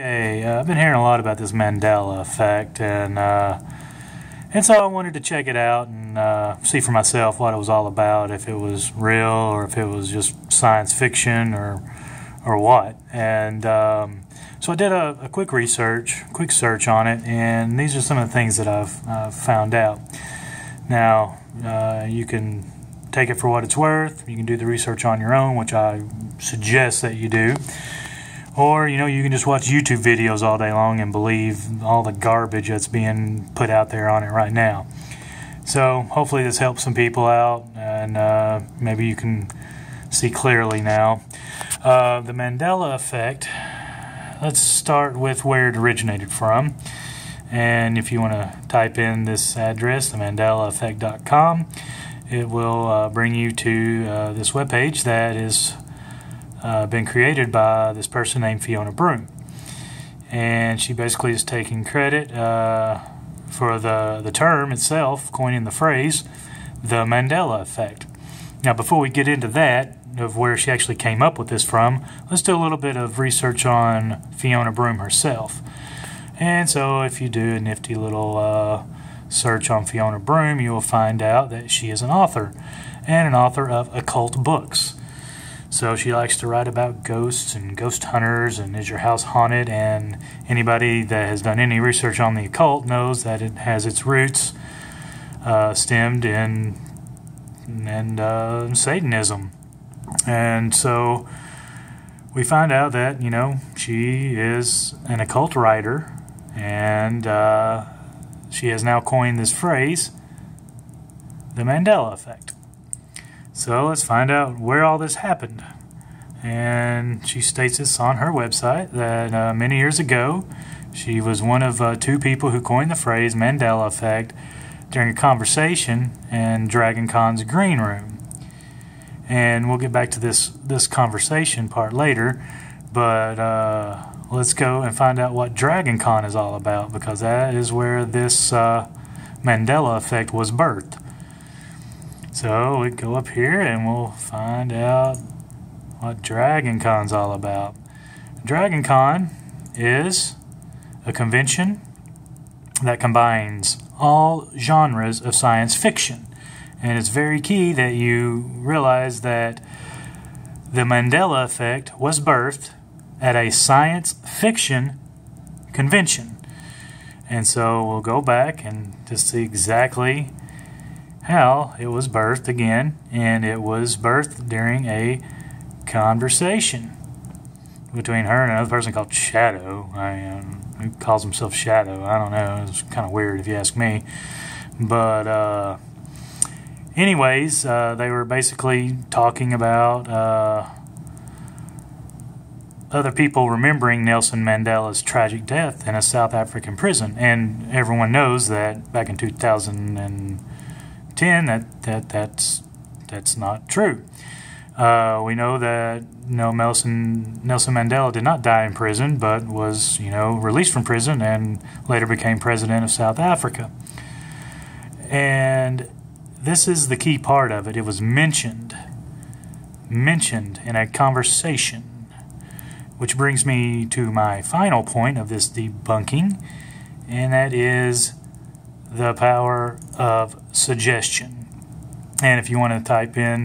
Hey, I've been hearing a lot about this Mandela Effect, and so I wanted to check it out and see for myself what it was all about, if it was real or if it was just science fiction or what. And so I did a quick search on it, and these are some of the things that I've found out. Now, you can take it for what it's worth. You can do the research on your own, which I suggest that you do. Or, you can just watch YouTube videos all day long and believe all the garbage that's being put out there on it right now. So, hopefully this helps some people out, and maybe you can see clearly now. The Mandela Effect, let's start with where it originated from. And if you want to type in this address, themandelaeffect.com, it will bring you to this webpage that is been created by this person named Fiona Broome, and she basically is taking credit for the term itself, coining the phrase, the Mandela Effect. Now, before we get into that, of where she actually came up with this from, let's do a little bit of research on Fiona Broome herself. And so if you do a nifty little search on Fiona Broome, you will find out that she is an author, and an author of occult books. So she likes to write about ghosts and ghost hunters and is your house haunted, and anybody that has done any research on the occult knows that it has its roots stemmed in Satanism. And so we find out that, she is an occult writer, and she has now coined this phrase, the Mandela Effect. So let's find out where all this happened. And she states this on her website that many years ago she was one of two people who coined the phrase Mandela Effect during a conversation in Dragon Con's green room. And we'll get back to this conversation part later, but let's go and find out what Dragon Con is all about, because that is where this Mandela Effect was birthed. So we go up here and we'll find out what Dragon Con's all about. Dragon Con is a convention that combines all genres of science fiction. And it's very key that you realize that the Mandela Effect was birthed at a science fiction convention. And so we'll go back and just see exactly how it was birthed again, and it was birthed during a conversation between her and another person called Shadow. Who calls himself Shadow? I don't know. It's kind of weird if you ask me. But anyways, they were basically talking about other people remembering Nelson Mandela's tragic death in a South African prison, and everyone knows that back in 2010 that's not true. We know that Nelson Mandela did not die in prison, but was released from prison and later became president of South Africa. And this is the key part of it. It was mentioned in a conversation, which brings me to my final point of this debunking, and that is the power of suggestion. And if you want to type in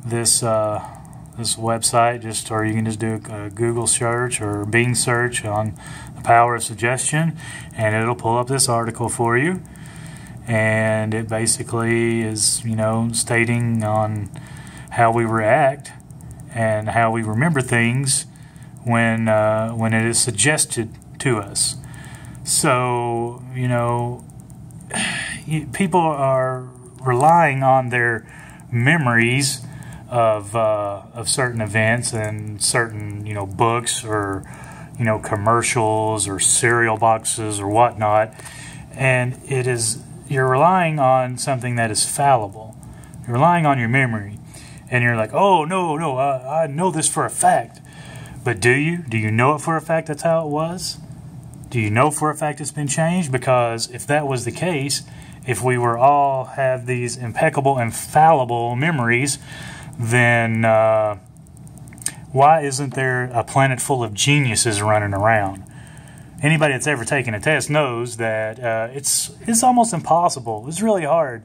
this website, or you can just do a Google search or Bing search on the power of suggestion, and it'll pull up this article for you. And it basically is, stating on how we react and how we remember things when it is suggested to us. So, people are relying on their memories of certain events and certain, books or, commercials or cereal boxes or whatnot. And you're relying on something that is fallible. You're relying on your memory. And you're like, oh, no, I know this for a fact. But do you? Do you know it for a fact that's how it was? Do you know for a fact it's been changed? Because if that was the case, if we were all have these impeccable, infallible memories, then why isn't there a planet full of geniuses running around? Anybody that's ever taken a test knows that it's almost impossible. It's really hard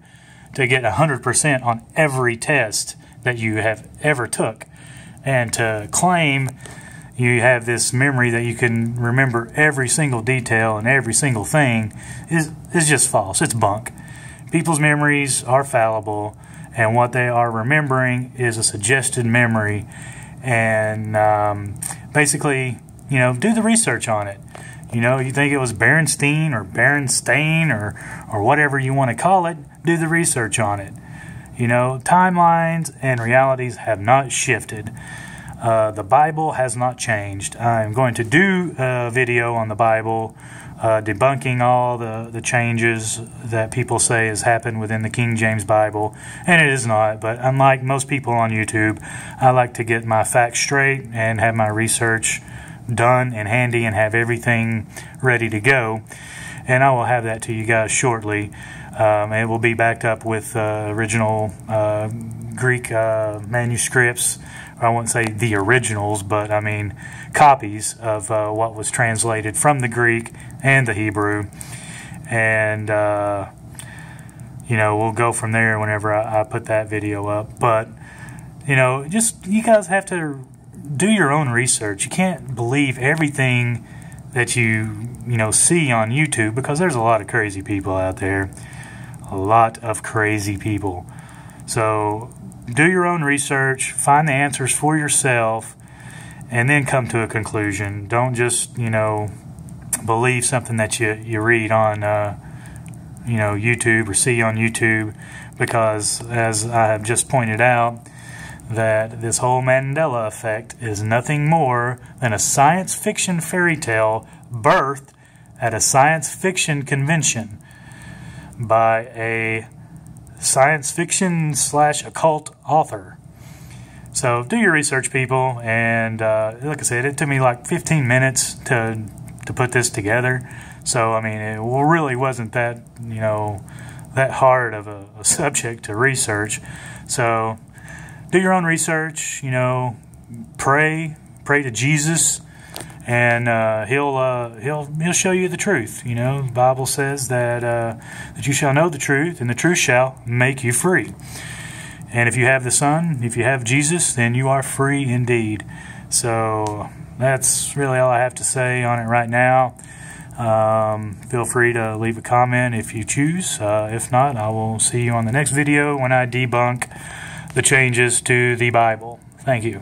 to get 100% on every test that you have ever took. And to claim you have this memory that you can remember every single detail and every single thing is just false. It's bunk. People's memories are fallible, and what they are remembering is a suggested memory. And basically, you know, do the research on it. You know, you think it was Berenstein or Berenstain or whatever you want to call it, do the research on it. You know, timelines and realities have not shifted. The Bible has not changed. I'm going to do a video on the Bible debunking all the changes that people say has happened within the King James Bible, and it is not. But unlike most people on YouTube, I like to get my facts straight and have my research done and handy and have everything ready to go. And I will have that to you guys shortly. It will be backed up with original Greek manuscripts. I won't say the originals, but I mean copies of what was translated from the Greek and the Hebrew. And you know, we'll go from there whenever I put that video up. But you know, just you guys have to do your own research. You can't believe everything that you see on YouTube, because there's a lot of crazy people out there. A lot of crazy people. So do your own research, find the answers for yourself, and then come to a conclusion. Don't just, believe something that you read on, YouTube or see on YouTube, because as I have just pointed out, that this whole Mandela Effect is nothing more than a science fiction fairy tale birthed at a science fiction convention by a science fiction / occult author. So do your research, people. And like I said, it took me like 15 minutes to put this together. So I mean, it really wasn't that that hard of a subject to research. So do your own research. Pray to Jesus, and he'll show you the truth. The Bible says that you shall know the truth, and the truth shall make you free. And if you have the Son, if you have Jesus, then you are free indeed. So that's really all I have to say on it right now. Feel free to leave a comment if you choose. If not, I will see you on the next video when I debunk the changes to the Bible. Thank you.